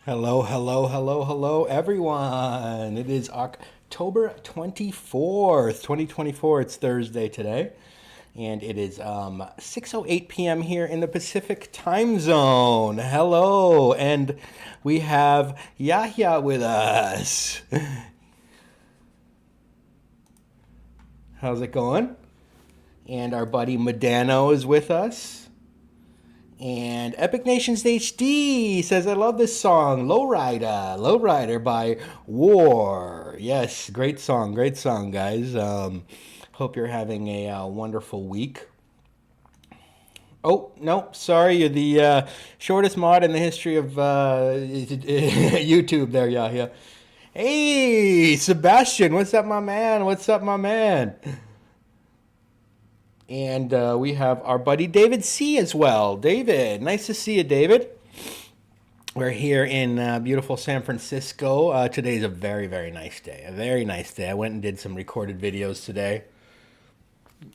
Hello, hello, hello, hello, everyone. It is October 24th, 2024. It's Thursday today, and it is 6:08 p.m. here in the Pacific time zone. Hello, and we have Yahya with us. How's it going? And our buddy Medano is with us. And Epic Nations HD says, I love this song, Lowrider, Lowrider by War. Yes, great song, guys. Hope you're having a wonderful week. Oh, no, sorry, you're the shortest mod in the history of YouTube there, Yahya. Hey, Sebastian, what's up, my man? What's up, my man? And we have our buddy David C as well. David, nice to see you, David. We're here in beautiful San Francisco. Today's a very, very nice day. A very nice day. I went and did some recorded videos today,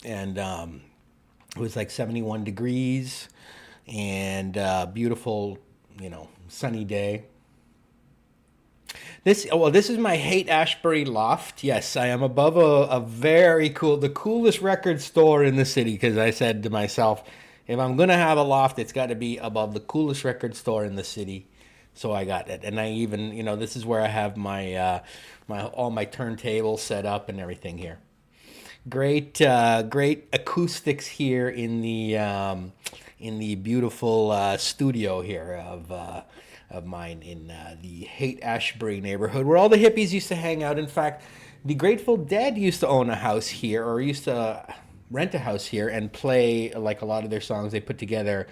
and it was like 71 degrees and beautiful, sunny day. This is my Haight-Ashbury Loft. Yes, I am above a very cool, the coolest record store in the city because I said to myself, if I'm gonna have a loft, it's got to be above the coolest record store in the city. So I got it, and I even, this is where I have my my all my turntables set up and everything here. Great acoustics here in the beautiful studio here of mine in the Haight-Ashbury neighborhood, where all the hippies used to hang out. In fact, the Grateful Dead used to own a house here, or used to rent a house here and play like a lot of their songs they put together.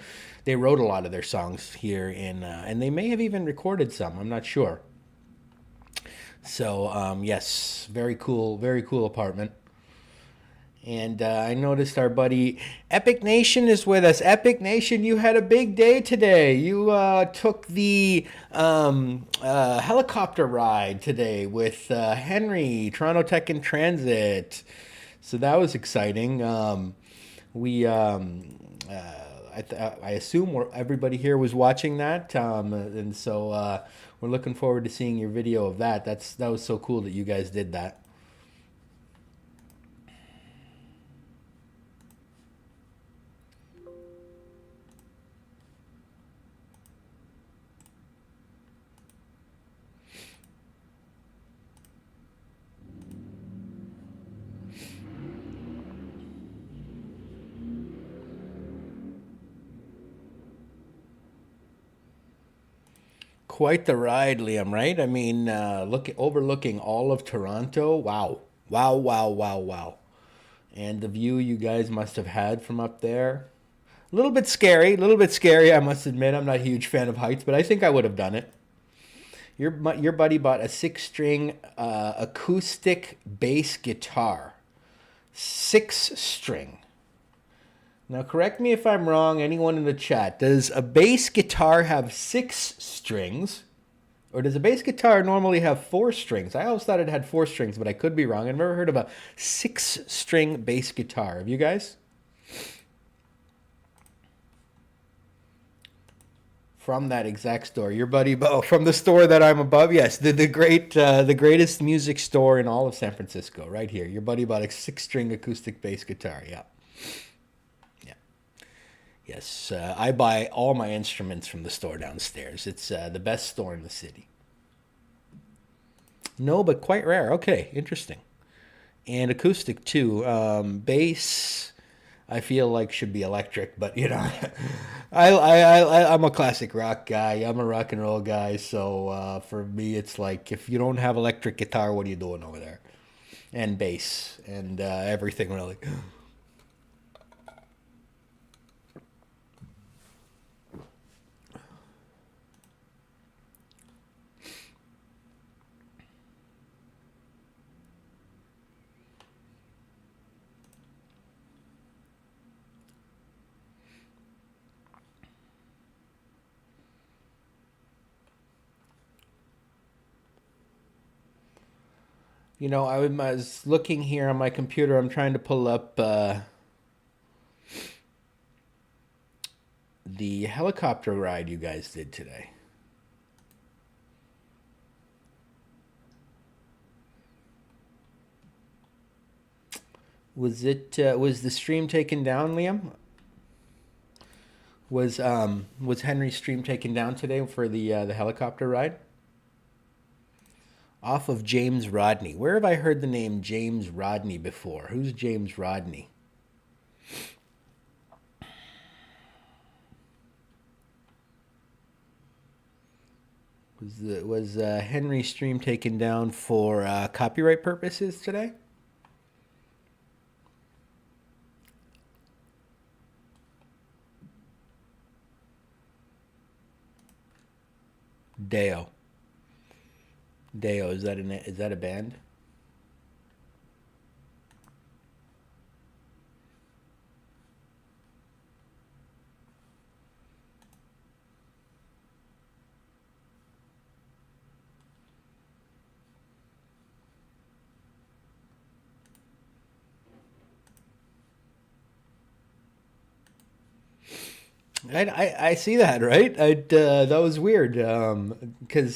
They wrote a lot of their songs here and they may have even recorded some. I'm not sure. So yes, very cool apartment. And I noticed our buddy Epic Nation is with us. Epic Nation, you had a big day today. You took the helicopter ride today with Henry, Toronto Tech in Transit. So that was exciting. We, I assume everybody here was watching that. And so we're looking forward to seeing your video of that. That was so cool that you guys did that. Quite the ride, Liam, right? I mean, overlooking all of Toronto. Wow. Wow, wow, wow, wow. And the view you guys must have had from up there. A little bit scary, I must admit. I'm not a huge fan of heights, but I think I would have done it. Your buddy bought a six-string acoustic bass guitar. Six string. Now, correct me if I'm wrong, anyone in the chat. Does a bass guitar have six strings? Or does a bass guitar normally have four strings? I always thought it had four strings, but I could be wrong. I've never heard of a six-string bass guitar. Have you guys? From that exact store, your buddy Bo, from the store that I'm above. Yes, the greatest music store in all of San Francisco, right here. Your buddy bought a six-string acoustic bass guitar. Yeah. Yeah. Yes, I buy all my instruments from the store downstairs. It's the best store in the city. No, but quite rare. Okay, interesting. And acoustic too. Bass, I feel like should be electric, but I'm a classic rock guy. I'm a rock and roll guy. So for me, it's like if you don't have electric guitar, what are you doing over there? And bass and everything really. I was looking here on my computer. I'm trying to pull up the helicopter ride you guys did today. Was the stream taken down, Liam? Was Henry's stream taken down today for the helicopter ride? Off of James Rodney. Where have I heard the name James Rodney before? Who's James Rodney? Was Henry's stream taken down for copyright purposes today? Deo. Deo, is that a band? I see that, right? That was weird, because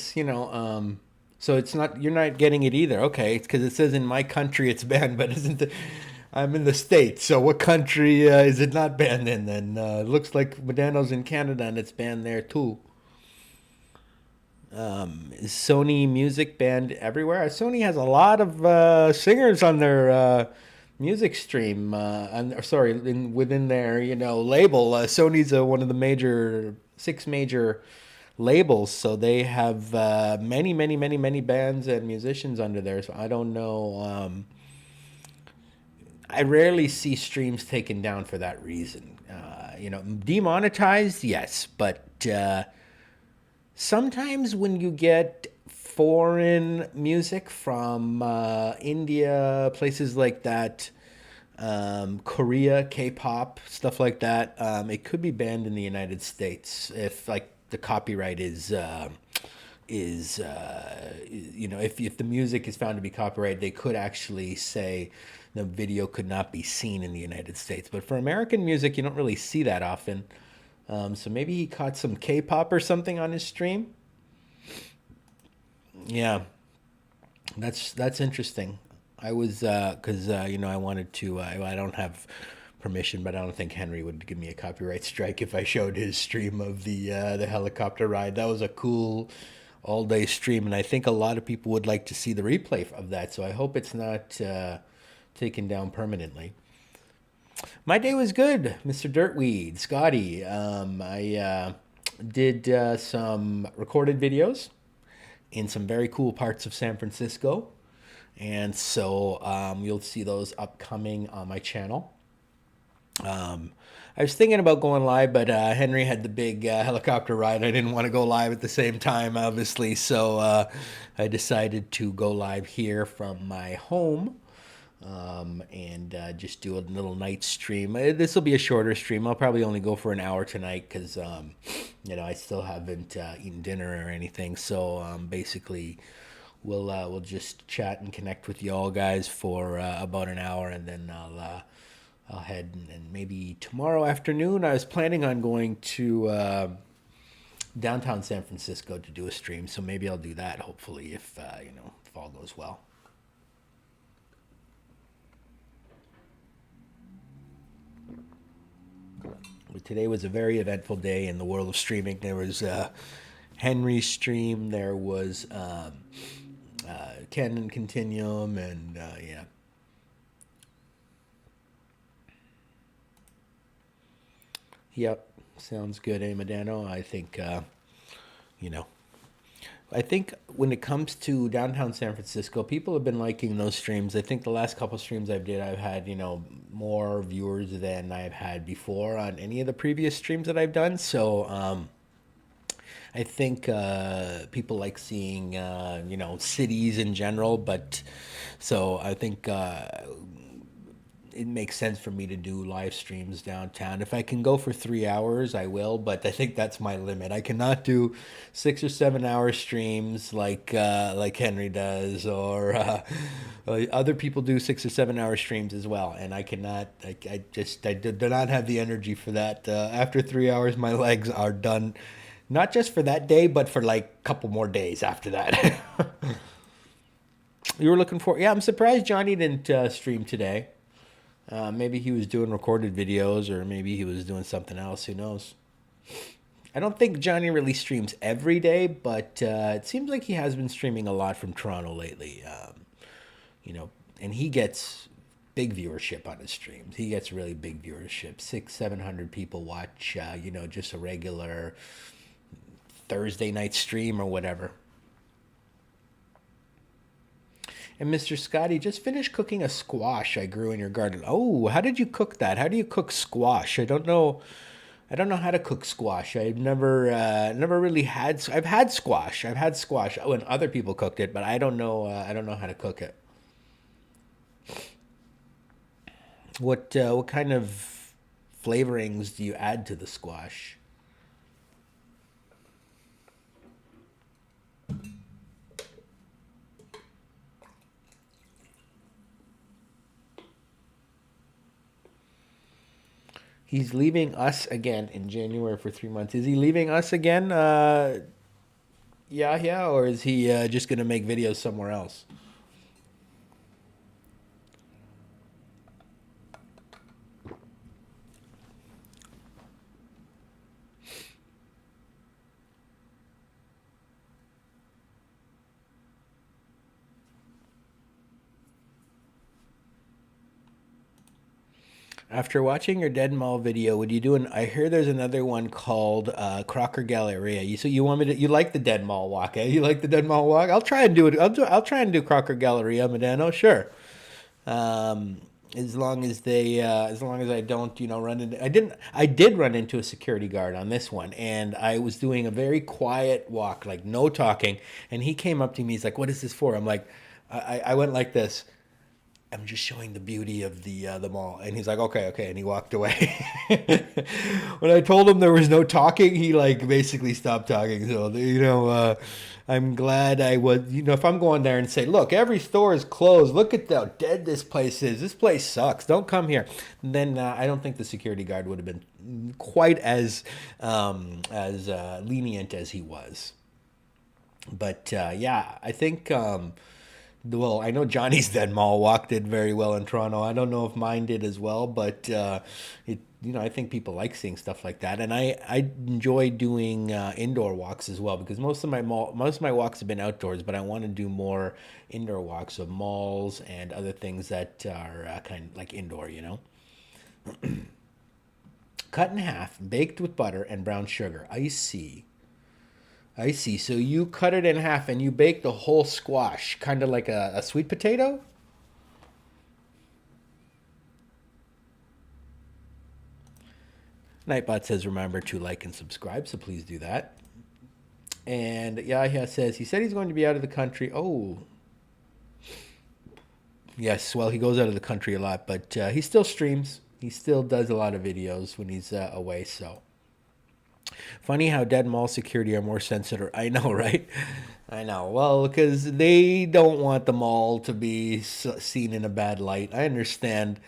so it's not, you're not getting it either. Okay, it's because it says in my country it's banned, but isn't the, I'm in the States, so what country is it not banned in? Then it looks like Modano's in Canada and it's banned there too. Is Sony Music banned everywhere? Sony has a lot of singers on their music stream. Sorry, within their label. Sony's one of the major six major labels, so they have many, many, many, many bands and musicians under there. So I don't know. I rarely see streams taken down for that reason. Demonetized, yes, but sometimes when you get foreign music from India, places like that, Korea, K-pop, stuff like that, it could be banned in the United States if like the copyright is if the music is found to be copyrighted, they could actually say the video could not be seen in the United States. But for American music, you don't really see that often. So maybe he caught some K-pop or something on his stream. Yeah, that's interesting. I was because I wanted to. I don't have permission, but I don't think Henry would give me a copyright strike if I showed his stream of the helicopter ride. That was a cool all day stream, and I think a lot of people would like to see the replay of that. So I hope it's not taken down permanently. My day was good, Mr. Dirtweed, Scotty. I did some recorded videos in some very cool parts of San Francisco. And so you'll see those upcoming on my channel. I was thinking about going live, but Henry had the big helicopter ride. I didn't want to go live at the same time, obviously. So I decided to go live here from my home. And just do a little night stream. This will be a shorter stream. I'll probably only go for an hour tonight because, I still haven't eaten dinner or anything. So basically, we'll just chat and connect with y'all guys for about an hour, and then I'll head and maybe tomorrow afternoon. I was planning on going to downtown San Francisco to do a stream, so maybe I'll do that. Hopefully, if all goes well. But today was a very eventful day in the world of streaming. There was Henry's stream. There was Ken and Continuum, and yeah. Yep, sounds good, eh, Medano? I think, you know, I think when it comes to downtown San Francisco, people have been liking those streams. I think the last couple streams I've had, more viewers than I've had before on any of the previous streams that I've done. So, I think people like seeing, cities in general, but so I think it makes sense for me to do live streams downtown. If I can go for 3 hours, I will, but I think that's my limit. I cannot do 6 or 7 hour streams like Henry does, or other people do 6 or 7 hour streams as well, and I cannot. I do not have the energy for that. After 3 hours, my legs are done. Not just for that day, but for like a couple more days after that. You were looking for? Yeah, I'm surprised Johnny didn't stream today. Maybe he was doing recorded videos, or maybe he was doing something else. Who knows? I don't think Johnny really streams every day, but it seems like he has been streaming a lot from Toronto lately. You know, and he gets big viewership on his streams. He gets really big viewership. 600-700 people watch. Just a regular Thursday night stream or whatever. And Mr. Scotty, just finished cooking a squash I grew in your garden. Oh, how did you cook that? How do you cook squash? I don't know. I don't know how to cook squash. I've never really had. I've had squash. I've had squash when other people cooked it, but I don't know. I don't know how to cook it. What kind of flavorings do you add to the squash? He's leaving us again in January for 3 months. Is he leaving us again? Yeah, or is he just gonna make videos somewhere else? After watching your Dead Mall video, would you do an? I hear there's another one called Crocker Galleria. You want me to? You like the Dead Mall walk? Eh? You like the Dead Mall walk? I'll try and do it. I'll try and do Crocker Galleria, Medano. Sure. As long as as long as I don't, run into. I did run into a security guard on this one, and I was doing a very quiet walk, like no talking, and he came up to me. He's like, "What is this for?" I'm like, I went like this. I'm just showing the beauty of the mall. And he's like, okay. And he walked away. When I told him there was no talking, he like basically stopped talking. So, I'm glad I was, if I'm going there and say, look, every store is closed. Look at how dead this place is. This place sucks. Don't come here. Then I don't think the security guard would have been quite as lenient as he was. But yeah, I think well, I know Johnny's Dead Mall walk did very well in Toronto. I don't know if mine did as well, but I think people like seeing stuff like that, and I enjoy doing indoor walks as well because most of my walks have been outdoors, but I want to do more indoor walks of malls and other things that are kind of like indoor, Cut in half, baked with butter and brown sugar. I see. So you cut it in half and you bake the whole squash, kind of like a sweet potato? Nightbot says remember to like and subscribe, so please do that. And Yahya says he said he's going to be out of the country. Oh. Yes, well, he goes out of the country a lot, but he still streams. He still does a lot of videos when he's away, so. Funny how Dead Mall security are more sensitive. I know, right? I know. Well, because they don't want the mall to be seen in a bad light. I understand,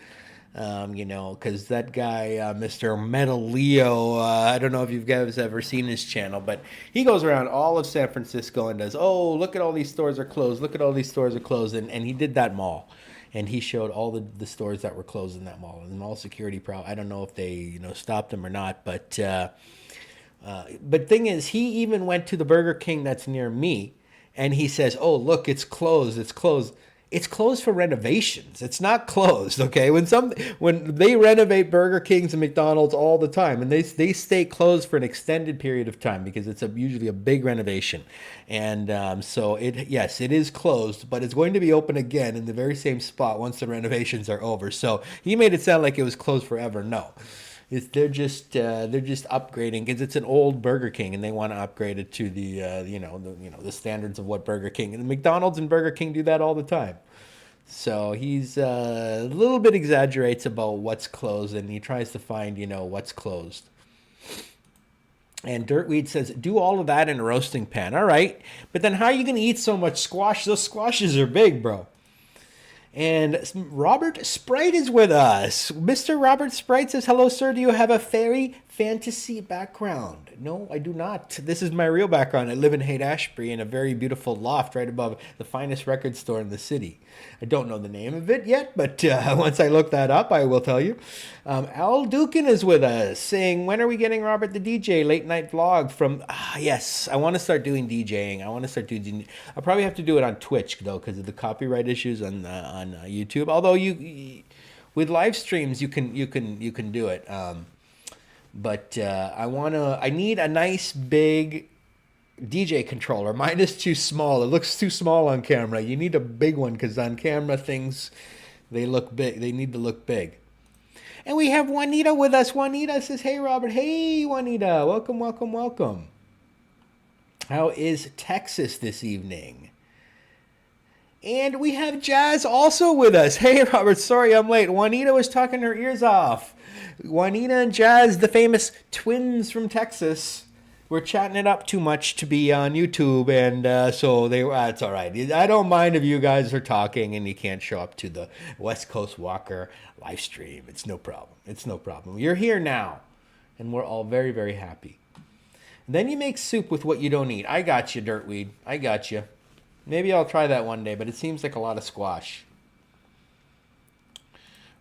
because that guy, Mr. Metal Leo, I don't know if you guys ever seen his channel, but he goes around all of San Francisco and does, oh, look at all these stores are closed. Look at all these stores are closed. And he did that mall. And he showed all the stores that were closed in that mall. And the mall security, I don't know if they, stopped them or not, but thing is, he even went to the Burger King that's near me, and he says, "Oh, look, it's closed. It's closed. It's closed for renovations. It's not closed, okay? When they renovate Burger Kings and McDonald's all the time, and they stay closed for an extended period of time because it's usually a big renovation, and so it is closed, but it's going to be open again in the very same spot once the renovations are over. So he made it sound like it was closed forever. No." They're just upgrading because it's an old Burger King and they want to upgrade it to the the standards of what Burger King and McDonald's and Burger King do that all the time. So he's a little bit exaggerates about what's closed and he tries to find what's closed. And Dirtweed says, do all of that in a roasting pan. All right, but then how are you going to eat so much squash? Those squashes are big, bro. And Robert Sprite is with us. Mr. Robert Sprite says, hello, sir. Do you have a fairy fantasy background. No, I do not. This is my real background. I live in Haight-Ashbury in a very beautiful loft right above the finest record store in the city. I don't know the name of it yet, but once I look that up, I will tell you. Al Dukin is with us saying, when are we getting Robert the DJ late night vlog from... yes, I want to start doing DJing. I want to start doing... I'll probably have to do it on Twitch, though, because of the copyright issues on YouTube. Although with live streams, you can do it. But I need a nice big DJ controller. Mine is too small. It looks too small on camera. You need a big one because on camera things, they look big. They need to look big. And we have Juanita with us. Juanita says, hey, Robert. Hey, Juanita. Welcome, welcome, welcome. How is Texas this evening? And we have Jazz also with us. Hey, Robert. Sorry I'm late. Juanita was talking her ears off. Juanita and Jazz, the famous twins from Texas, were chatting it up too much to be on YouTube, and so they were. It's all right. I don't mind if you guys are talking and you can't show up to the West Coast Walker live stream. It's no problem. It's no problem. You're here now, and we're all very, very happy. And then you make soup with what you don't eat. I got you, Dirtweed. I got you. Maybe I'll try that one day, but it seems like a lot of squash.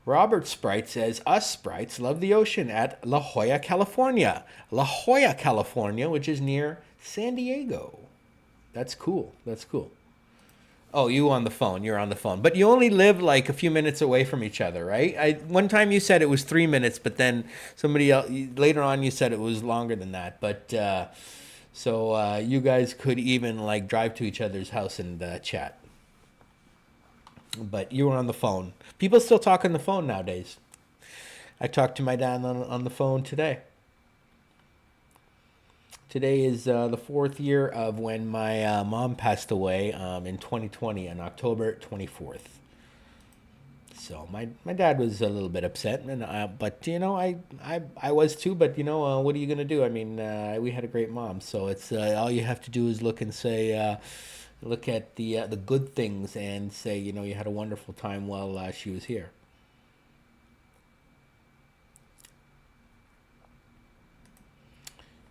Robert Sprite says, us Sprites love the ocean at La Jolla, California. La Jolla, California, which is near San Diego. That's cool. That's cool. Oh, you on the phone. You're on the phone. But you only live like a few minutes away from each other, right? One time you said it was 3 minutes, but then somebody else, later on you said it was longer than that. But so you guys could even like drive to each other's house and chat. But you were on the phone. People still talk on the phone nowadays. I talked to my dad on the phone today. Today is the 4th year of when my mom passed away in 2020 on October 24th. So my dad was a little bit upset, and but you know I was too. But you know what are you gonna do? I mean we had a great mom, so it's all you have to do is look and say. Look at the good things and say, you know, you had a wonderful time while she was here.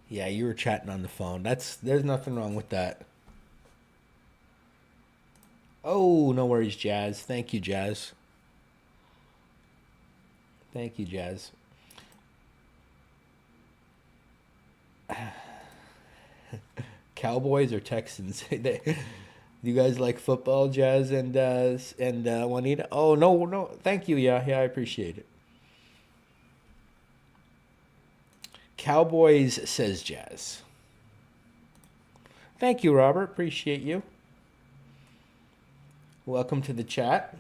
Yeah, you were chatting on the phone. There's nothing wrong with that. Oh, no worries, Jazz. Thank you, Jazz. Thank you, Jazz. Cowboys or Texans? You guys like football, Jazz and Juanita? Oh no, thank you. Yeah, I appreciate it. Cowboys, says Jazz. Thank you, Robert. Appreciate you. Welcome to the chat.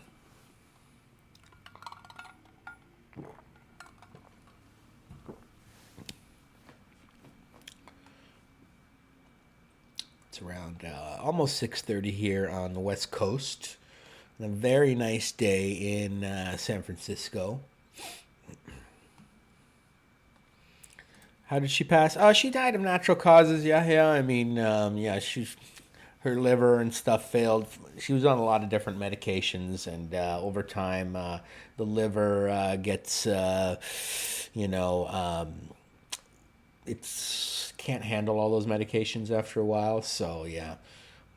It's around almost 6:30 here on the West Coast. A very nice day in San Francisco. How did she pass? Oh, she died of natural causes. Yeah. I mean, her liver and stuff failed. She was on a lot of different medications, and over time, the liver gets, it's can't handle all those medications after a while. So yeah,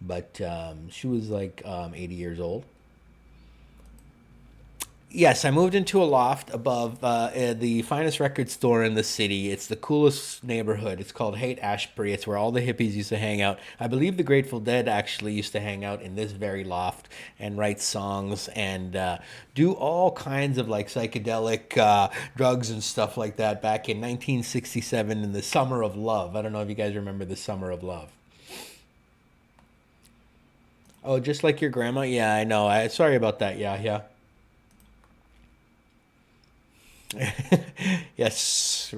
but she was like 80 years old. Yes, I moved into a loft above the finest record store in the city. It's the coolest neighborhood. It's called Haight-Ashbury. It's where all the hippies used to hang out. I believe the Grateful Dead actually used to hang out in this very loft and write songs and do all kinds of like psychedelic drugs and stuff like that back in 1967 in the Summer of Love. I don't know if you guys remember the Summer of Love. Oh, just like your grandma? Yeah, I know. Sorry about that. Yeah. Yes,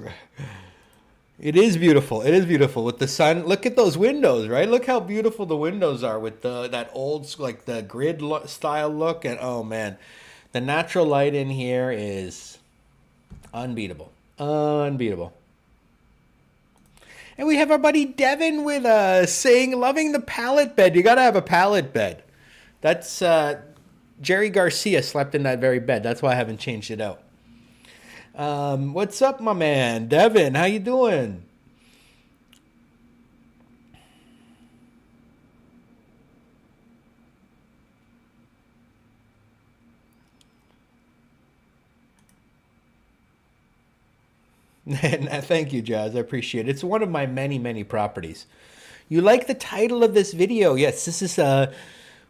it is beautiful. It is beautiful with the sun. Look at those windows, right? Look how beautiful the windows are with that old like the grid style look. And oh man, the natural light in here is unbeatable, unbeatable. And we have our buddy Devin with us saying, loving the pallet bed. You gotta have a pallet bed. That's Jerry Garcia slept in that very bed. That's why I haven't changed it out. What's up, my man? Devin, how you doing? Thank you, Jazz. I appreciate it. It's one of my many, many properties. You like the title of this video? Yes, this is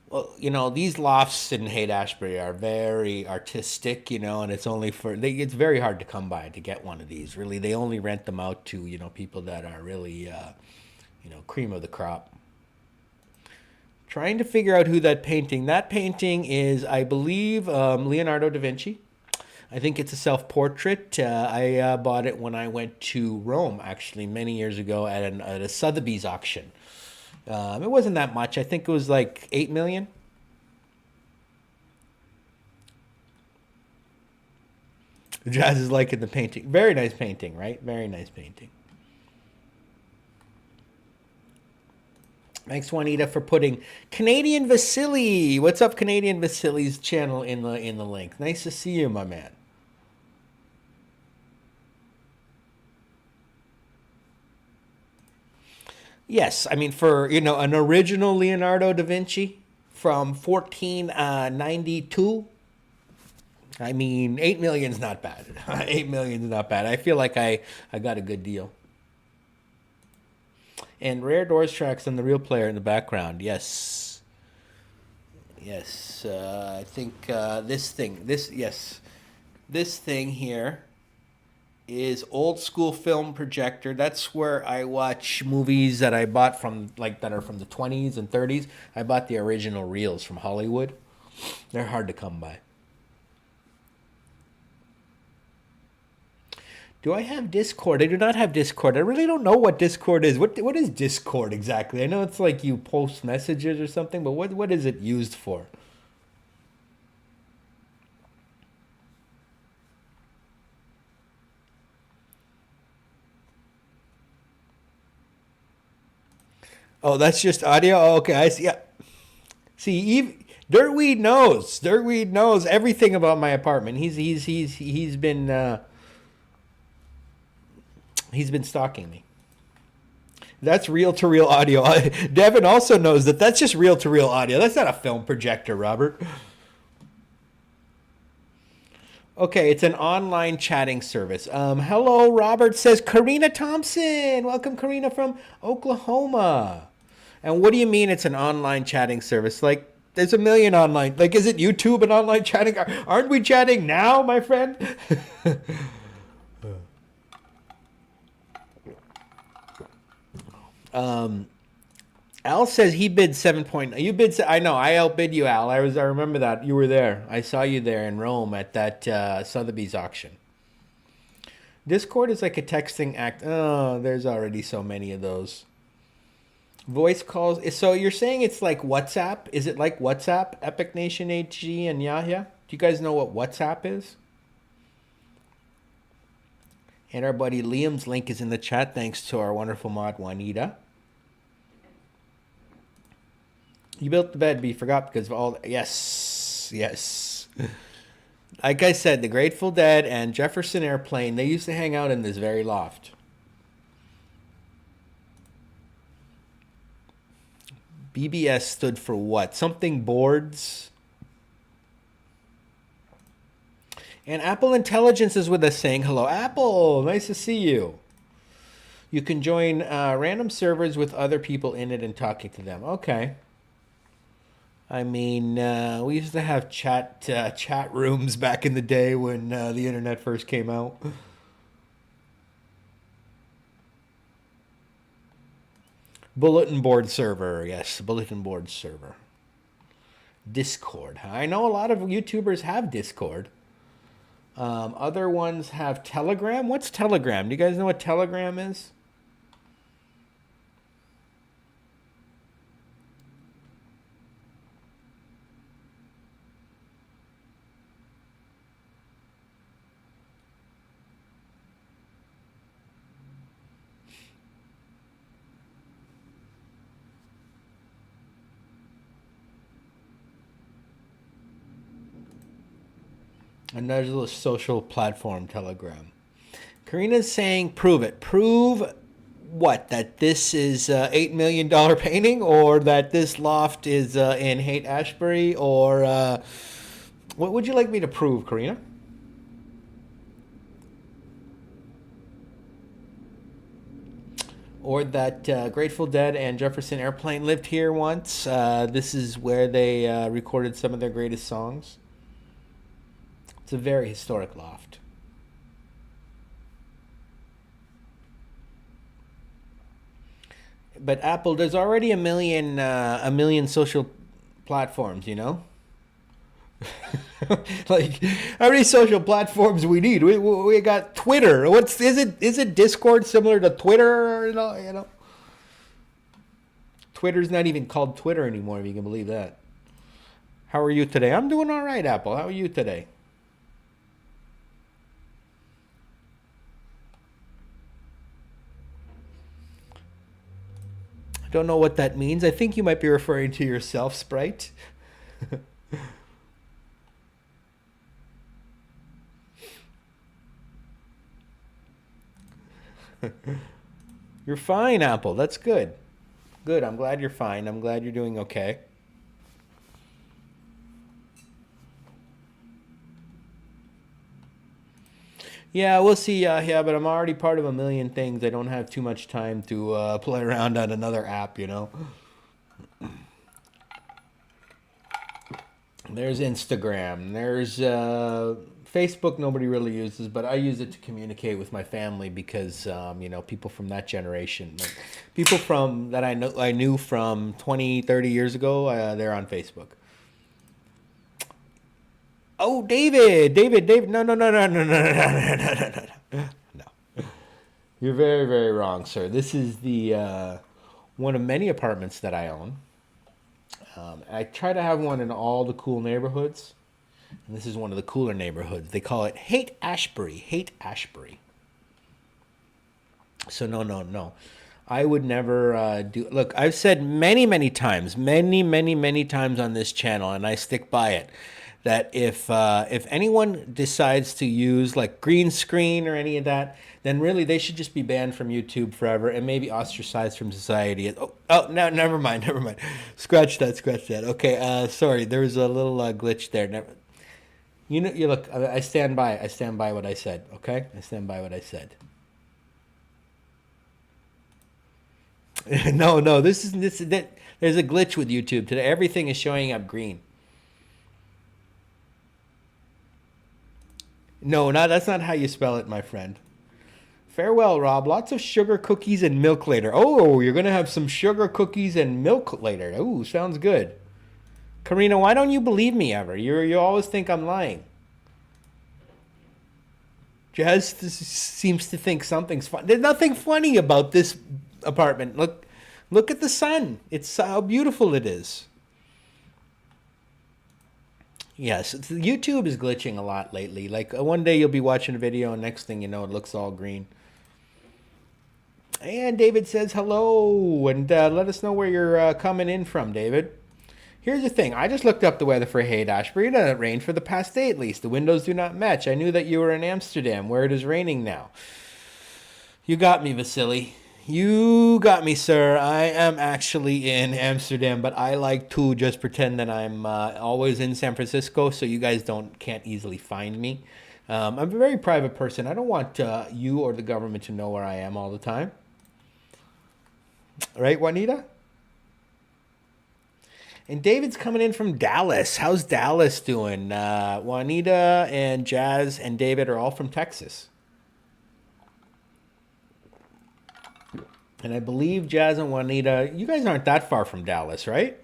well, these lofts in Haight-Ashbury are very artistic, and it's only it's very hard to come by to get one of these. Really, they only rent them out to, people that are really, cream of the crop. Trying to figure out who that painting is, I believe, Leonardo da Vinci. I think it's a self-portrait. I bought it when I went to Rome, actually, many years ago at a Sotheby's auction. It wasn't that much. I think it was like 8 million. Jazz is liking the painting. Very nice painting, right? Very nice painting. Thanks, Juanita, for putting Canadian Vasily. What's up, Canadian Vasily's channel in the link. Nice to see you, my man. Yes, I mean for an original Leonardo da Vinci from 1492. I mean, 8 million's not bad. 8 million's not bad. I feel like I got a good deal. And rare doors tracks on the real player in the background. Yes. Yes. I think this thing here is old school film projector. That's where I watch movies that I bought from that are from the 20s and 30s. I bought the original reels from Hollywood. They're hard to come by. Do I have Discord? I do not have Discord. I really don't know what Discord is. What is Discord exactly? I know it's like you post messages or something, but what is it used for? Oh, that's just audio. Oh, okay, I see. Yeah. See, Dirtweed knows. Dirtweed knows everything about my apartment. He's been stalking me. That's reel to reel audio. Devin also knows that that's just reel to reel audio. That's not a film projector, Robert. Okay, it's an online chatting service. Hello, Robert says Karina Thompson. Welcome, Karina from Oklahoma. And what do you mean it's an online chatting service? Like, there's a million online. Like, is it YouTube and online chatting? Aren't we chatting now, my friend? Al says he bid 7 You bid. I know. I outbid you, Al. I remember that you were there. I saw you there in Rome at that Sotheby's auction. Discord is like a texting act. Oh, there's already so many of those. Voice calls. So you're saying it's like WhatsApp? Is it like WhatsApp? Epic Nation HG and Yahya? Do you guys know what WhatsApp is? And our buddy Liam's link is in the chat thanks to our wonderful mod Juanita. You built the bed, but you forgot because of all. Yes, yes. Like I said, the Grateful Dead and Jefferson Airplane, they used to hang out in this very loft. BBS stood for what? Something boards. And Apple Intelligence is with us saying hello. Apple, nice to see you. You can join random servers with other people in it and talking to them. Okay. I mean, we used to have chat rooms back in the day when the internet first came out. Bulletin board server, yes, bulletin board server. Discord. I know a lot of YouTubers have Discord. Other ones have Telegram. What's Telegram? Do you guys know what Telegram is? Another little social platform, Telegram. Karina's saying, prove it. Prove what? That this is $8 million painting, or that this loft is in Haight-Ashbury, or what would you like me to prove, Karina? Or that Grateful Dead and Jefferson Airplane lived here once. This is where they recorded some of their greatest songs. It's a very historic loft. But Apple, there's already a million social platforms, you know? Like, how many social platforms we need? We got Twitter. Is it Discord similar to Twitter? You know? Twitter's not even called Twitter anymore, if you can believe that. How are you today? I'm doing all right, Apple. How are you today? I don't know what that means. I think you might be referring to yourself, Sprite. You're fine, Apple. That's good. Good. I'm glad you're fine. I'm glad you're doing okay. Yeah, we'll see. Yeah, but I'm already part of a million things. I don't have too much time to play around on another app, you know? There's Instagram. There's Facebook. Nobody really uses, but I use it to communicate with my family because people from that generation, like people from that I knew from 20, 30 years ago, they're on Facebook. Oh, David. No, no, no, no, no, no, no, no, no, no, no, no. No. You're very, very wrong, sir. This is the one of many apartments that I own. I try to have one in all the cool neighborhoods. And this is one of the cooler neighborhoods. They call it Haight-Ashbury. Haight-Ashbury. So no, no, no. I would never do. Look, I've said many, many times, many times on this channel, and I stick by it, that if anyone decides to use like green screen or any of that, then really they should just be banned from YouTube forever and maybe ostracized from society. Oh, no, never mind, never mind. Scratch that, scratch that. Okay, sorry, there was a little glitch there. Never. You look. I stand by. I stand by what I said. Okay, I stand by what I said. No, no. That. There's a glitch with YouTube today. Everything is showing up green. No, not that's not how you spell it, my friend. Farewell, Rob. Lots of sugar cookies and milk later. Oh, you're gonna have some sugar cookies and milk later. Oh, sounds good. Karina, why don't you believe me ever? You always think I'm lying. Jazz seems to think something's fun. There's nothing funny about this apartment. Look at the sun. It's how beautiful it is. Yes, YouTube is glitching a lot lately. Like one day you'll be watching a video, and next thing you know, it looks all green. And David says hello, and let us know where you're coming in from, David. Here's the thing. I just looked up the weather for Haight-Ashbury. It hasn't rained for the past day at least. The windows do not match. I knew that you were in Amsterdam, where it is raining now. You got me, Vasily. You got me, sir. I am actually in Amsterdam, but I like to just pretend that I'm always in San Francisco, so you guys can't easily find me. I'm a very private person. I don't want you or the government to know where I am all the time. Right, Juanita? And David's coming in from Dallas. How's Dallas doing? Juanita and Jazz and David are all from Texas. And I believe Jazz and Juanita, you guys aren't that far from Dallas, right?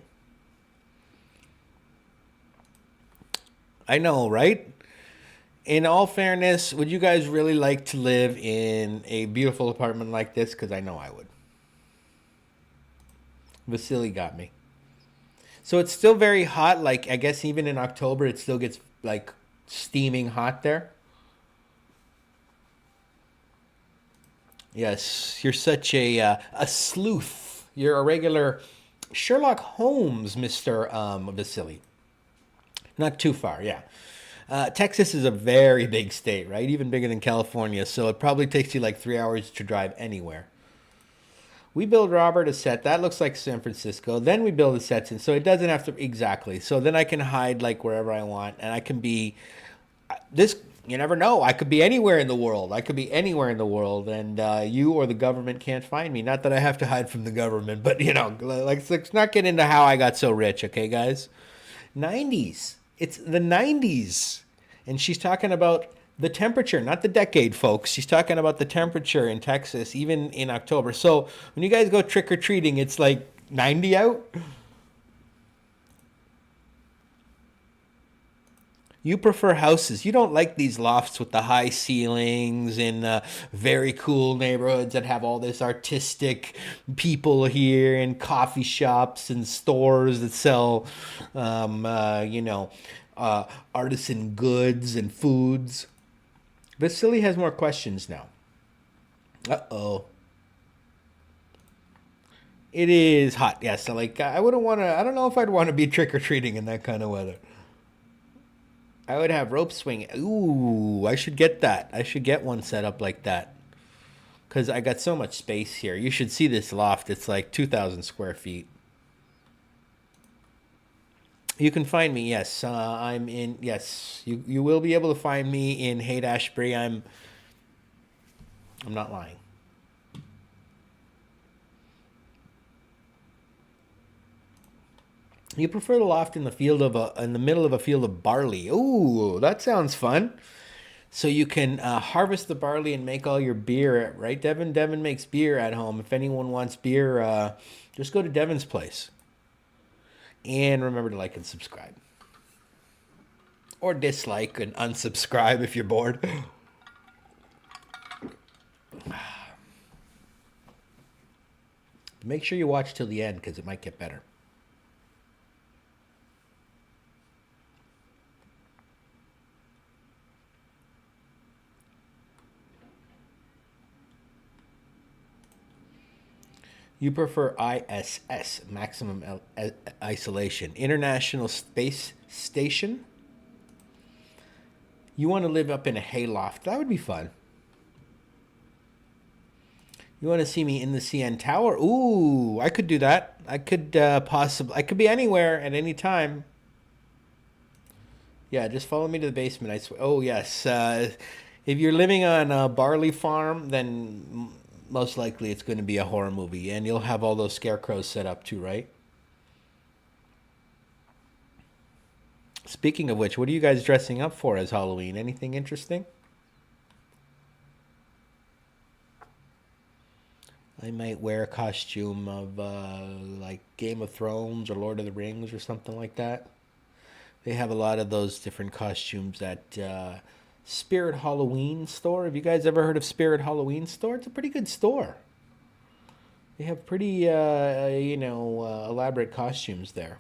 I know, right? In all fairness, would you guys really like to live in a beautiful apartment like this? Because I know I would. Vasily got me. So it's still very hot. Like, I guess even in October, it still gets, like, steaming hot there. Yes, you're such a sleuth. You're a regular Sherlock Holmes, Mr. Vasily. Not too far, yeah. Texas is a very big state, right? Even bigger than California. So it probably takes you like 3 hours to drive anywhere. We build Robert a set that looks like San Francisco. Then we build the sets in, so it doesn't have to exactly. So then I can hide like wherever I want, and I can be this. You never know. I could be anywhere in the world. I could be anywhere in the world, and you or the government can't find me. Not that I have to hide from the government, but like let's not get into how I got so rich, okay, guys? 90s. It's the 90s, and she's talking about the temperature, not the decade, folks. She's talking about the temperature in Texas, even in October. So when you guys go trick or treating, it's like 90 out. You prefer houses. You don't like these lofts with the high ceilings in very cool neighborhoods that have all this artistic people here and coffee shops and stores that sell, artisan goods and foods. Vasily has more questions now. Uh-oh. It is hot. Yeah, so like I wouldn't want to, I don't know if I'd want to be trick-or-treating in that kind of weather. I would have rope swing. Ooh, I should get that. I should get one set up like that. Because I got so much space here. You should see this loft. It's like 2,000 square feet. You can find me, yes. I'm in, yes. You will be able to find me in Haight-Ashbury. I'm not lying. You prefer the loft in the middle of a field of barley. Ooh, that sounds fun. So you can harvest the barley and make all your beer, right, Devin? Devin makes beer at home. If anyone wants beer, just go to Devin's place. And remember to like and subscribe. Or dislike and unsubscribe if you're bored. Make sure you watch till the end because it might get better. You prefer ISS, maximum isolation, International Space Station? You want to live up in a hayloft? That would be fun. You want to see me in the CN Tower? Ooh, I could do that. I could I could be anywhere at any time. Yeah, just follow me to the basement. I swear. Oh yes. If you're living on a barley farm, then most likely it's going to be a horror movie, and you'll have all those scarecrows set up too, right? Speaking of which, what are you guys dressing up for as Halloween? Anything interesting? I might wear a costume of like Game of Thrones or Lord of the Rings or something like that. They have a lot of those different costumes at Spirit Halloween store. Have you guys ever heard of Spirit Halloween store? It's a pretty good store. They have pretty, elaborate costumes there.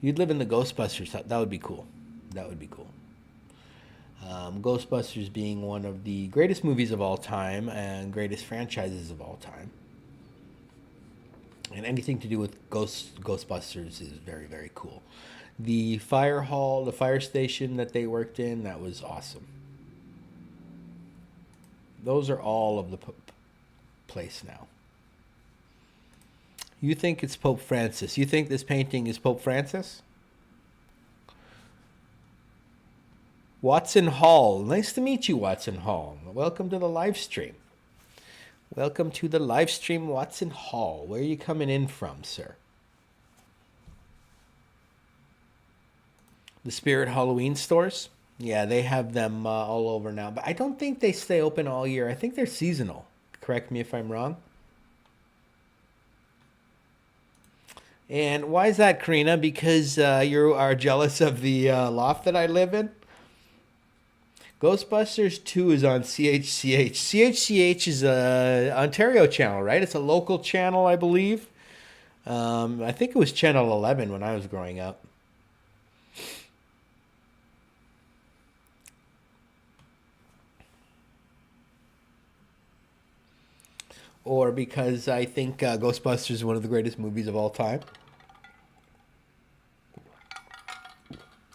You'd live in the Ghostbusters. That would be cool. That would be cool. Ghostbusters being one of the greatest movies of all time and greatest franchises of all time. And anything to do with Ghostbusters is very, very cool. The fire hall, the fire station that they worked in, that was awesome. Those are all of the place now. You think it's Pope Francis. You think this painting is Pope Francis? Watson Hall. Nice to meet you, Watson Hall. Welcome to the live stream. Welcome to the live stream, Watson Hall. Where are you coming in from, sir? The Spirit Halloween stores? Yeah, they have them all over now. But I don't think they stay open all year. I think they're seasonal. Correct me if I'm wrong. And why is that, Karina? Because you are jealous of the loft that I live in? Ghostbusters 2 is on CHCH. CHCH is a Ontario channel, right? It's a local channel, I believe. I think it was Channel 11 when I was growing up. Or because I think Ghostbusters is one of the greatest movies of all time.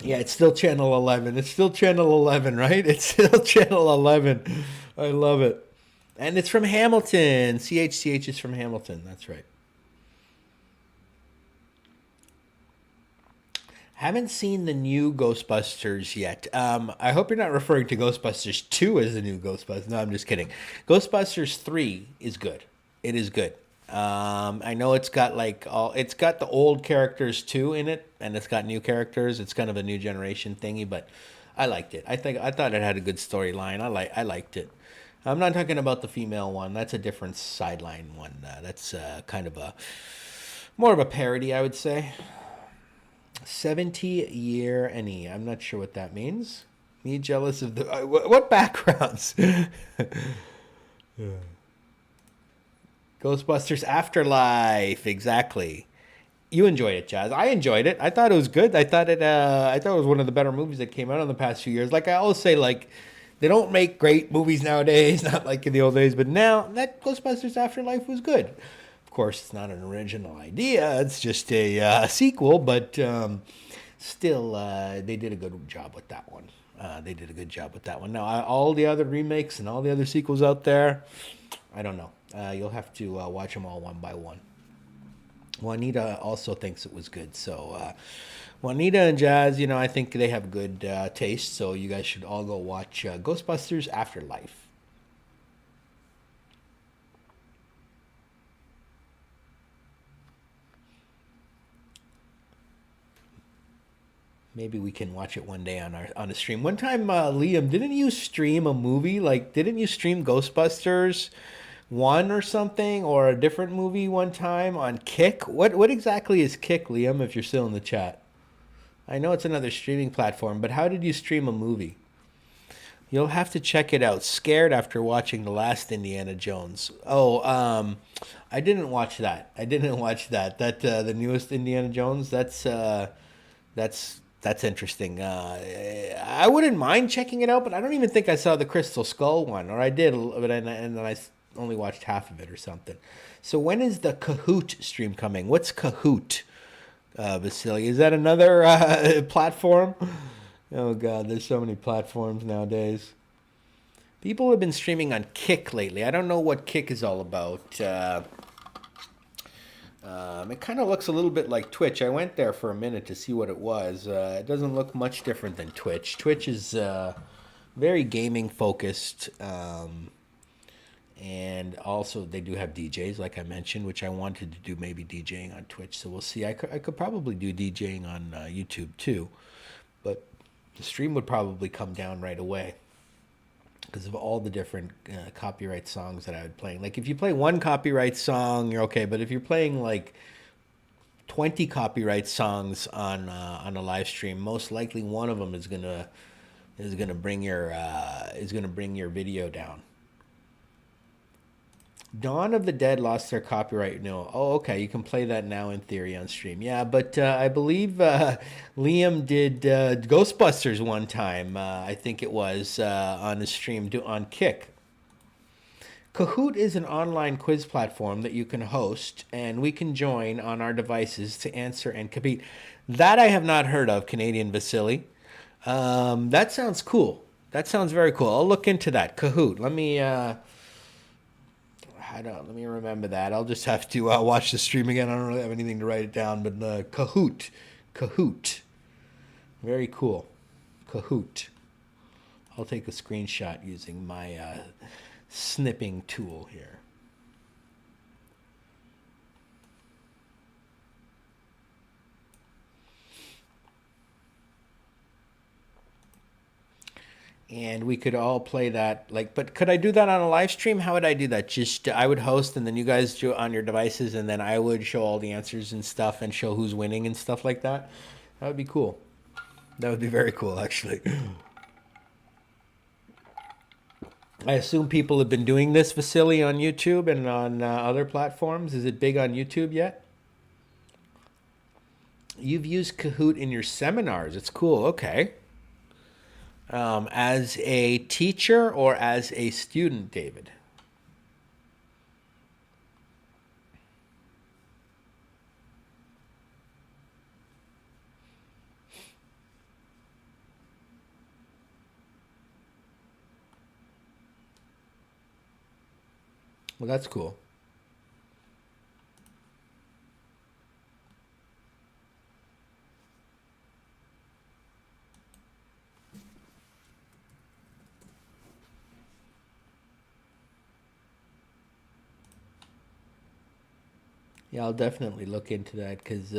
Yeah, it's still channel 11. It's still channel 11, right? It's still channel 11. I love it. And it's from Hamilton. CHCH is from Hamilton. That's right. Haven't seen the new Ghostbusters yet. I hope you're not referring to Ghostbusters 2 as the new Ghostbusters. No, I'm just kidding. Ghostbusters 3 is good. It is good. I know it's got it's got the old characters too in it, and it's got new characters. It's kind of a new generation thingy, but I liked it. I thought it had a good storyline. I liked it. I'm not talking about the female one. That's a different sideline one. That's kind of a more of a parody, I would say. 70-year NE. I'm not sure what that means. Me jealous of the what backgrounds? Ghostbusters Afterlife. Exactly. You enjoyed it, Jazz. I enjoyed it. I thought it was good. I thought it was one of the better movies that came out in the past few years. Like I always say, like they don't make great movies nowadays, not like in the old days. But now that Ghostbusters Afterlife was good. Of course, it's not an original idea. It's just a sequel, but still, they did a good job with that one. They did a good job with that one. Now, all the other remakes and all the other sequels out there, I don't know. You'll have to watch them all one by one. Juanita also thinks it was good. So, Juanita and Jazz, I think they have good taste. So, you guys should all go watch Ghostbusters Afterlife. Maybe we can watch it one day on a stream. One time, Liam, didn't you stream a movie? Like, didn't you stream Ghostbusters 1 or something, or a different movie one time on Kick? What exactly is Kick, Liam? If you're still in the chat, I know it's another streaming platform, but how did you stream a movie? You'll have to check it out. Scared after watching the last Indiana Jones. Oh, I didn't watch that. I didn't watch that. That the newest Indiana Jones. That's interesting. I wouldn't mind checking it out, but I don't even think I saw the Crystal Skull one, or I did, but and then I only watched half of it or something. So when is the Kahoot stream coming? What's Kahoot, Vasily? Is that another platform? Oh God, there's so many platforms nowadays. People have been streaming on Kick lately. I don't know what Kick is all about. It kind of looks a little bit like Twitch. I went there for a minute to see what it was. It doesn't look much different than Twitch. Twitch is very gaming focused. And also they do have DJs, like I mentioned, which I wanted to do maybe DJing on Twitch. So we'll see. I could probably do DJing on YouTube too. But the stream would probably come down right away because of all the different copyright songs that I would play. Like if you play one copyright song, you're okay. But if you're playing like 20 copyright songs on a live stream, most likely one of them is gonna bring your video down. Dawn of the Dead lost their copyright. No. Oh, okay. You can play that now in theory on stream. Yeah, but I believe Liam did Ghostbusters one time. I think it was on the stream on Kick. Kahoot is an online quiz platform that you can host, and we can join on our devices to answer and compete. That I have not heard of, Canadian Vasily. That sounds cool. That sounds very cool. I'll look into that. Kahoot. Let me remember that. I'll just have to watch the stream again. I don't really have anything to write it down, but Kahoot. Very cool. Kahoot. I'll take a screenshot using my snipping tool here. And we could all play that, but could I do that on a live stream? How would I do that? Just I would host, and then you guys do it on your devices, and then I would show all the answers and stuff, and show who's winning and stuff like that. That would be cool. That would be very cool, actually. I assume people have been doing this, Vasily, on YouTube and on other platforms. Is it big on YouTube yet? You've used Kahoot in your seminars. It's cool. Okay. As a teacher or as a student, David? Well, that's cool. Yeah, I'll definitely look into that because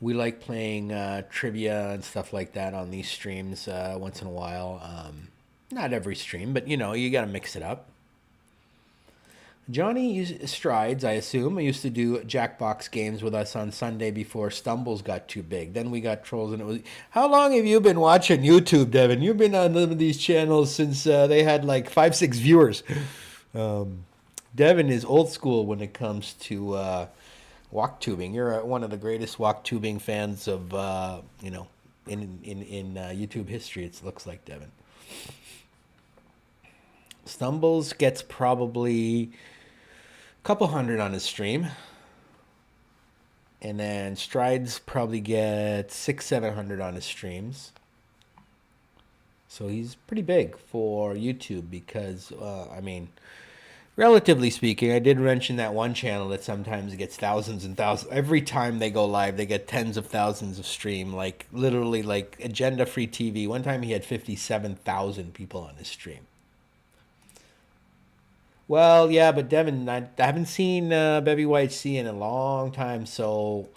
we like playing trivia and stuff like that on these streams once in a while. Not every stream, but you got to mix it up. Johnny Strides, I assume, used to do Jackbox games with us on Sunday before Stumbles got too big. Then we got Trolls, and it was. How long have you been watching YouTube, Devin? You've been on some of these channels since they had like 5, 6 viewers. Devin is old school when it comes to walk tubing. You're one of the greatest walk tubing fans of in YouTube history. It looks like Devin. Stumbles gets probably a couple hundred on his stream, and then Strides probably gets 600, 700 on his streams. So he's pretty big for YouTube because I mean, relatively speaking, I did mention that one channel that sometimes gets thousands and thousands. Every time they go live, they get tens of thousands of stream. Like literally, like Agenda Free TV. One time he had 57,000 people on his stream. Well, yeah, but Devin, I haven't seen Bevy White C in a long time, so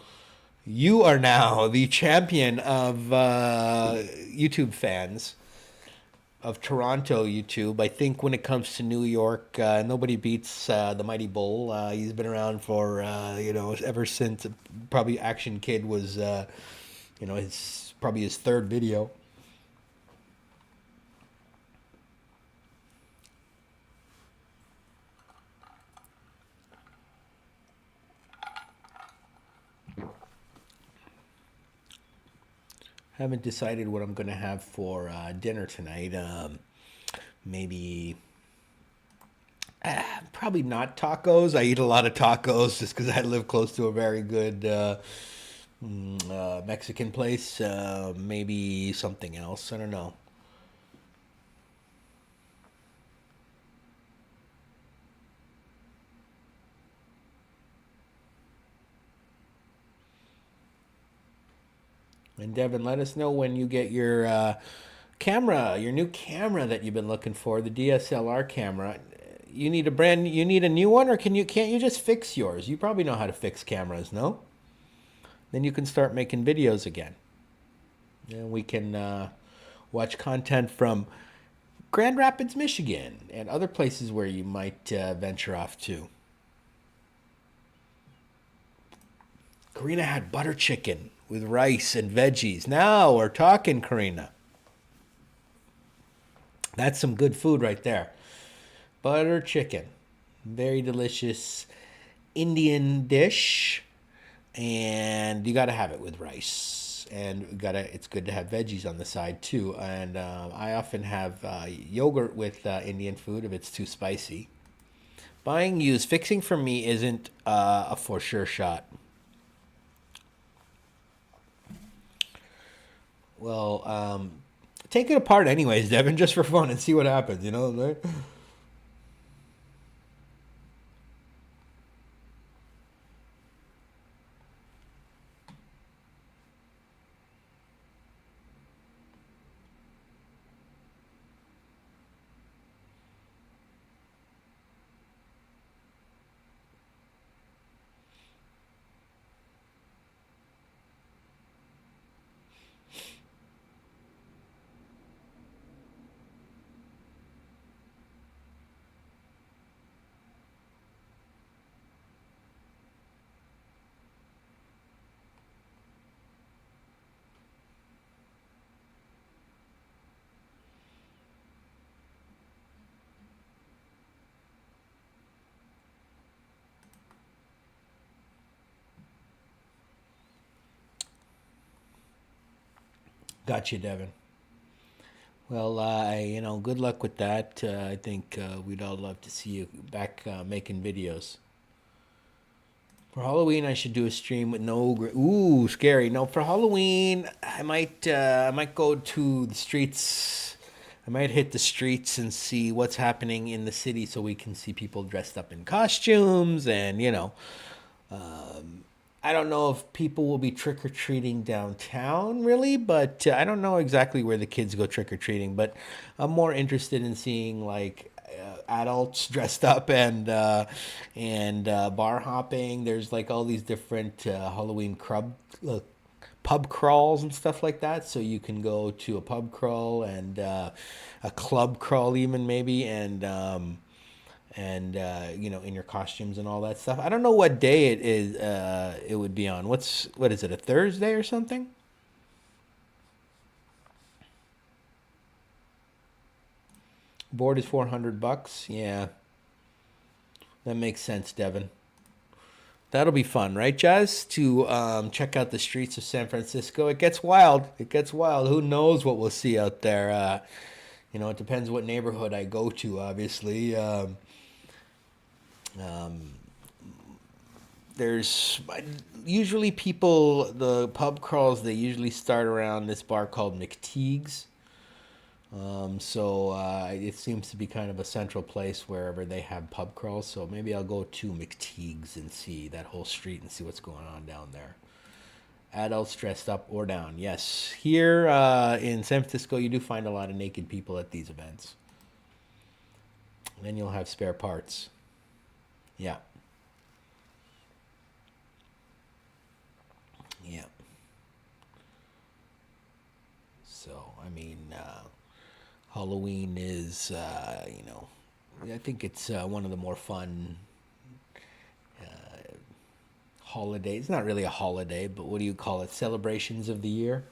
you are now the champion of YouTube fans of Toronto YouTube. I think when it comes to New York, nobody beats the Mighty Bull. He's been around for ever since probably Action Kid was his probably his third video. Haven't decided what I'm gonna have for dinner tonight. Maybe probably not tacos. I eat a lot of tacos just because I live close to a very good Mexican place. Maybe something else. I don't know. And Devin, let us know when you get your camera, your new camera that you've been looking for, the DSLR camera. You need a new one, or can't you just fix yours? You probably know how to fix cameras, no? Then you can start making videos again. And we can watch content from Grand Rapids, Michigan, and other places where you might venture off to. Karina had butter chicken with rice and veggies. Now we're talking, Karina. That's some good food right there. Butter chicken. Very delicious Indian dish. And you got to have it with rice. And it's good to have veggies on the side too. And I often have yogurt with Indian food if it's too spicy. Buying used, fixing for me isn't a for sure shot. Well, take it apart anyways, Devin, just for fun and see what happens, right? Gotcha, Devin. Well, good luck with that. I think we'd all love to see you back making videos. For Halloween, I should do a stream with no. Ooh, scary. No, for Halloween, I might go to the streets. I might hit the streets and see what's happening in the city so we can see people dressed up in costumes and, I don't know if people will be trick or treating downtown, really, but I don't know exactly where the kids go trick or treating. But I'm more interested in seeing like adults dressed up and bar hopping. There's like all these different Halloween pub crawls and stuff like that. So you can go to a pub crawl and a club crawl, even maybe, and in your costumes and all that stuff. I don't know what day it is. It would be on. What is it? A Thursday or something? Board is $400. Yeah, that makes sense, Devin. That'll be fun, right, Jazz? To check out the streets of San Francisco. It gets wild. It gets wild. Who knows what we'll see out there? It depends what neighborhood I go to, obviously. There's usually the pub crawls, they usually start around this bar called McTeague's. So it seems to be kind of a central place wherever they have pub crawls. So maybe I'll go to McTeague's and see that whole street and see what's going on down there. Adults dressed up or down. Yes. Here in San Francisco, you do find a lot of naked people at these events. And then you'll have spare parts. Yeah. Yeah. So, I mean, Halloween is, I think it's one of the more fun holidays. It's not really a holiday, but what do you call it? Celebrations of the year.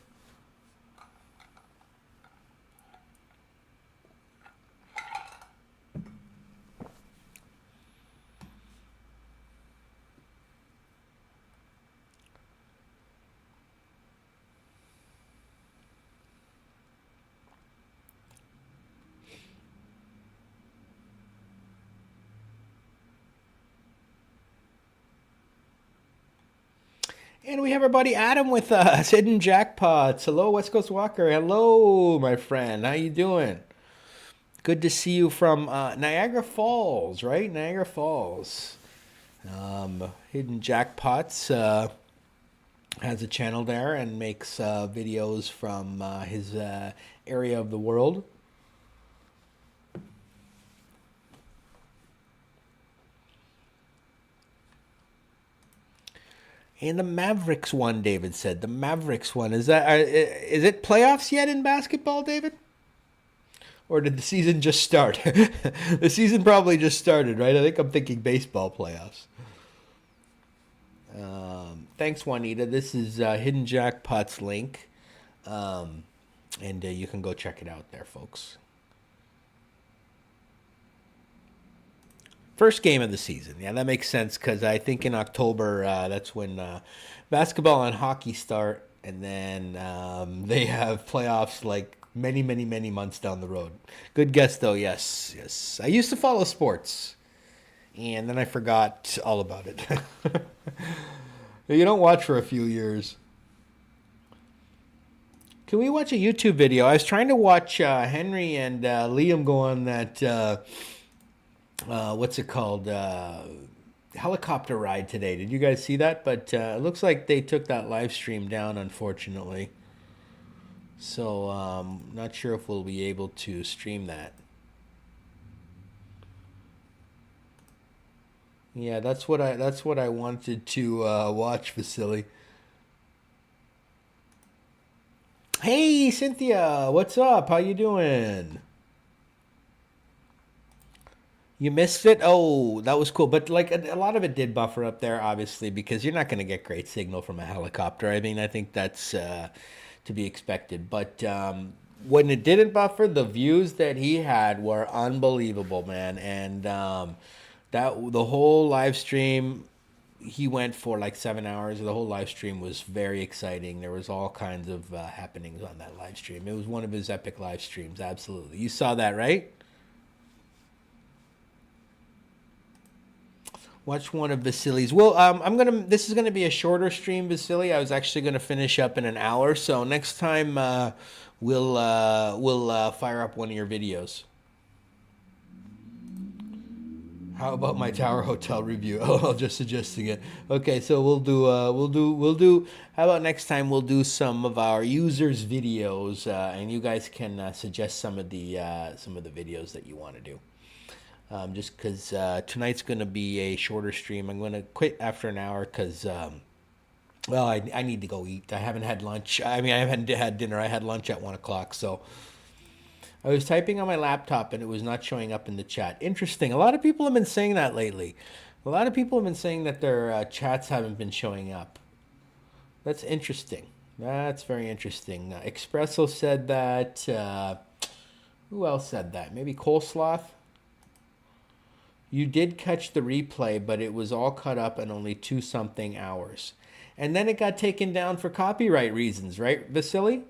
And we have our buddy Adam with us, Hidden Jackpots. Hello, West Coast Walker. Hello, my friend. How you doing? Good to see you from Niagara Falls, right? Niagara Falls. Hidden Jackpots has a channel there and makes videos from his area of the world. And the Mavericks won, David said. The Mavericks won. Is it playoffs yet in basketball, David? Or did the season just start? The season probably just started, right? I think I'm thinking baseball playoffs. Thanks, Juanita. This is Hidden Jackpot's link. And you can go check it out there, folks. First game of the season. Yeah, that makes sense because I think in October, that's when basketball and hockey start. And then they have playoffs like many, many, many months down the road. Good guess, though. Yes, yes. I used to follow sports. And then I forgot all about it. You don't watch for a few years. Can we watch a YouTube video? I was trying to watch Henry and Liam go on that... what's it called? Helicopter ride today. Did you guys see that? But it looks like they took that live stream down, unfortunately. So not sure if we'll be able to stream that. Yeah, that's what I wanted to watch, Vasily. Hey, Cynthia, what's up? How you doing? You missed it? Oh, that was cool. But like a lot of it did buffer up there, obviously, because you're not going to get great signal from a helicopter. I mean, I think that's to be expected. But when it didn't buffer, the views that he had were unbelievable, man. And the whole live stream, he went for like 7 hours. The whole live stream was very exciting. There was all kinds of happenings on that live stream. It was one of his epic live streams, absolutely. You saw that, right? Watch one of Vasily's. Well, This is gonna be a shorter stream, Vasily. I was actually gonna finish up in an hour, so next time we'll fire up one of your videos. How about my Tower Hotel review? Oh, just suggesting it. Okay, so we'll do. How about next time we'll do some of our users' videos, and you guys can suggest some of the videos that you want to do. Just because tonight's going to be a shorter stream. I'm going to quit after an hour because, well, I need to go eat. I haven't had lunch. I mean, I haven't had dinner. I had lunch at 1 o'clock. So I was typing on my laptop and it was not showing up in the chat. Interesting. A lot of people have been saying that lately. A lot of people have been saying that their chats haven't been showing up. That's interesting. That's very interesting. Espresso said that. Who else said that? Maybe Coleslaw? You did catch the replay, but it was all cut up in only 2-something hours. And then it got taken down for copyright reasons, right, Vasily?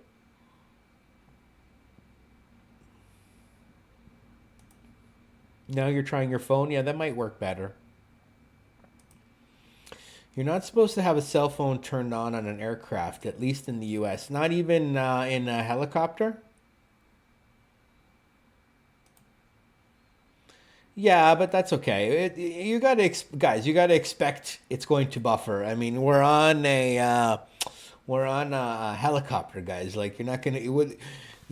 Now you're trying your phone? Yeah, that might work better. You're not supposed to have a cell phone turned on an aircraft, at least in the U.S. Not even in a helicopter? Yeah, but that's okay. You gotta, guys. You gotta expect it's going to buffer. I mean, we're on a helicopter, guys. Like you're not gonna. It would,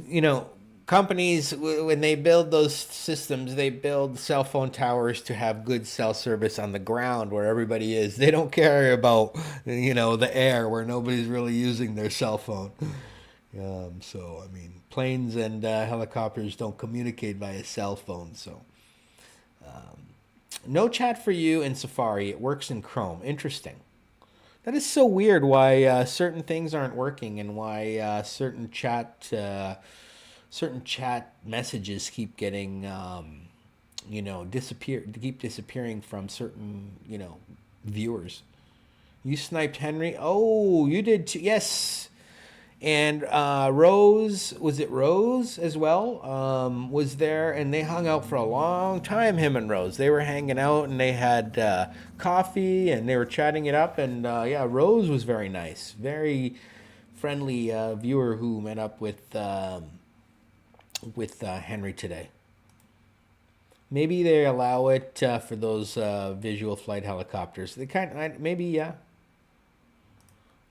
you know, companies when they build those systems, they build cell phone towers to have good cell service on the ground where everybody is. They don't care about the air where nobody's really using their cell phone. So I mean, planes and helicopters don't communicate via cell phone, so. No chat for you in Safari. It works in Chrome. Interesting. That is so weird why certain things aren't working and why certain chat messages keep getting disappearing from certain viewers. You sniped Henry. Oh, you did too. Yes. And Rose, was it Rose as well, was there, and they hung out for a long time, him and Rose. They were hanging out, and they had coffee, and they were chatting it up, and yeah, Rose was very nice. Very friendly viewer who met up with Henry today. Maybe they allow it for those visual flight helicopters. Maybe, yeah.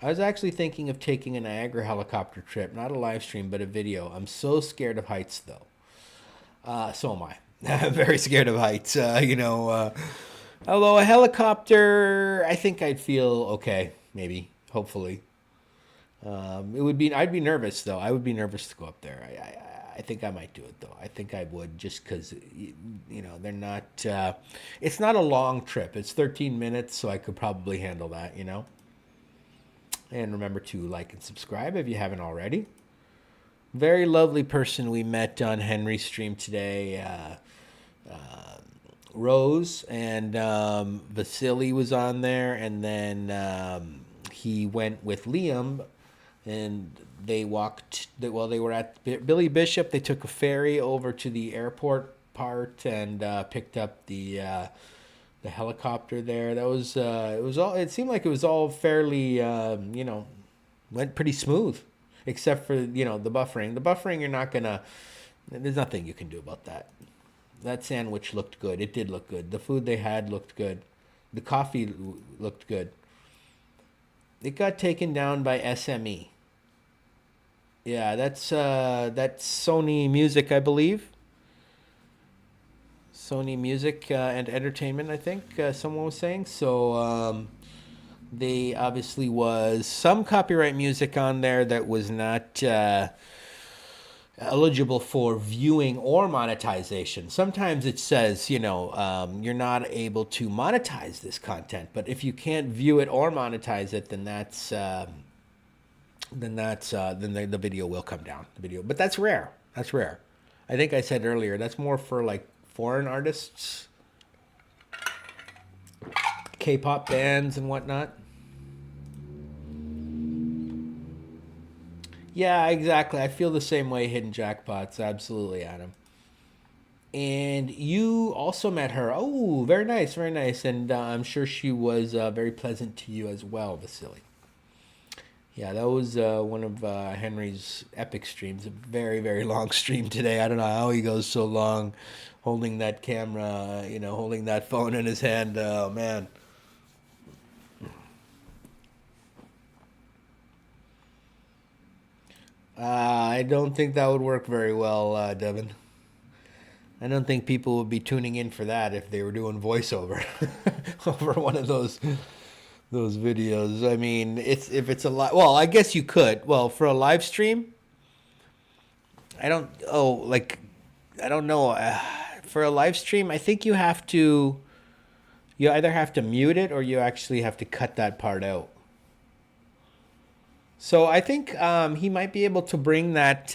I was actually thinking of taking a Niagara helicopter trip, not a live stream, but a video. I'm so scared of heights, though. So am I. I'm very scared of heights. Although a helicopter, I think I'd feel okay, maybe, hopefully. I'd be nervous, though. I would be nervous to go up there. I think I might do it, though. I think I would, just because, they're not, it's not a long trip. It's 13 minutes, so I could probably handle that, And remember to like and subscribe if you haven't already. Very lovely person we met on Henry's stream today. Rose and Vasily was on there. And then he went with Liam. And they walked, they were at Billy Bishop. They took a ferry over to the airport part and picked up the helicopter there. That was it seemed like it was all fairly went pretty smooth, except for the buffering. The buffering, there's nothing you can do about that. That sandwich looked good. It did look good. The food they had looked good. The coffee looked good. It got taken down by SME. Yeah, that's Sony Music, I believe. Sony Music and Entertainment, I think someone was saying. So they obviously was some copyright music on there that was not eligible for viewing or monetization. Sometimes it says, you're not able to monetize this content, but if you can't view it or monetize it, then the video will come down. But that's rare. That's rare. I think I said earlier that's more for like foreign artists, K-pop bands and whatnot. Yeah, exactly. I feel the same way. Hidden jackpots, absolutely, Adam. And you also met her. Oh, very nice, very nice. And I'm sure she was very pleasant to you as well, Vasily. Yeah, that was one of Henry's epic streams. A very, very long stream today. I don't know how he goes so long holding that camera, holding that phone in his hand. Oh, man. I don't think that would work very well, Devin. I don't think people would be tuning in for that if they were doing voiceover over one of those videos. I mean, it's if it's a live. Well, I guess you could. Well, for a live stream, I don't. Oh, like I don't know. For a live stream, I think you have to. You either have to mute it or you actually have to cut that part out. So I think he might be able to bring that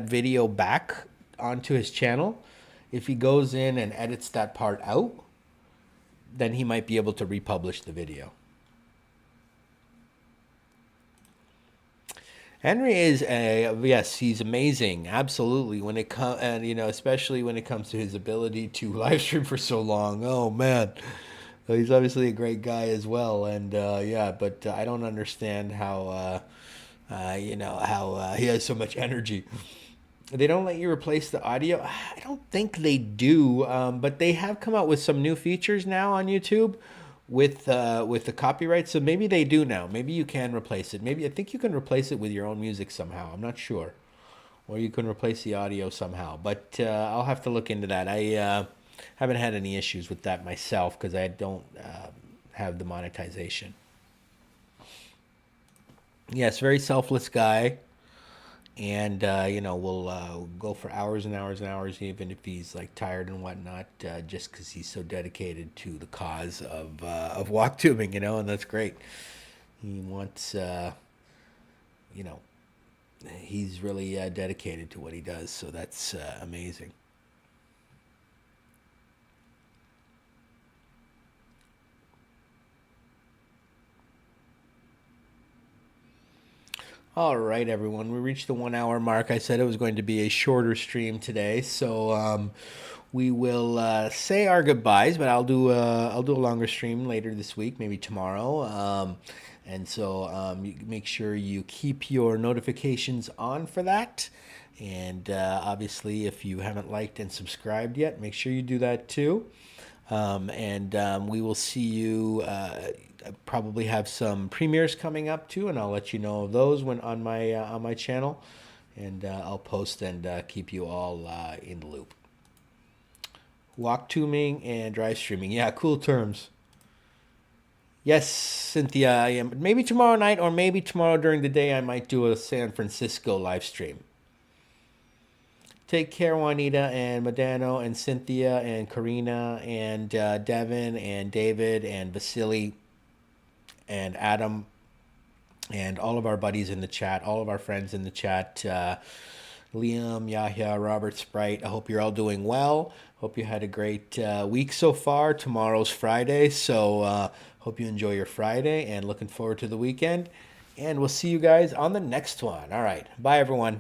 video back onto his channel. If he goes in and edits that part out, then he might be able to republish the video. Henry is a yes, he's amazing, absolutely. When it comes and especially when it comes to his ability to live stream for so long. Oh man, he's obviously a great guy as well, and yeah, but I don't understand how he has so much energy. They don't let you replace the audio. I don't think they do, but they have come out with some new features now on YouTube with the copyright. So maybe they do now. Maybe you can replace it. Maybe I think you can replace it with your own music somehow. I'm not sure, or you can replace the audio somehow. But I'll have to look into that. I haven't had any issues with that myself because I don't have the monetization. Yes, very selfless guy, and will go for hours and hours and hours, even if he's like tired and whatnot, just because he's so dedicated to the cause of walk tubing, and that's great. He wants, you know, he's really dedicated to what he does, so that's amazing. All right, everyone. We reached the 1 hour mark. I said it was going to be a shorter stream today, so we will say our goodbyes. But I'll do a longer stream later this week, maybe tomorrow. And so you make sure you keep your notifications on for that. And obviously, if you haven't liked and subscribed yet, make sure you do that too. And we will see you. Probably have some premieres coming up too, and I'll let you know of those when on my channel, and I'll post and keep you all in the loop. Walk tubing and drive streaming, yeah, cool terms. Yes, Cynthia, I am. Maybe tomorrow night or maybe tomorrow during the day I might do a San Francisco live stream. Take care, Juanita and Madano and Cynthia and Karina and Devin and David and Vasily and Adam and all of our buddies in the chat, all of our friends in the chat, Liam, Yahya, Robert, Sprite. I hope you're all doing well. Hope you had a great week so far. Tomorrow's Friday, so hope you enjoy your Friday and looking forward to the weekend. And we'll see you guys on the next one. All right. Bye, everyone.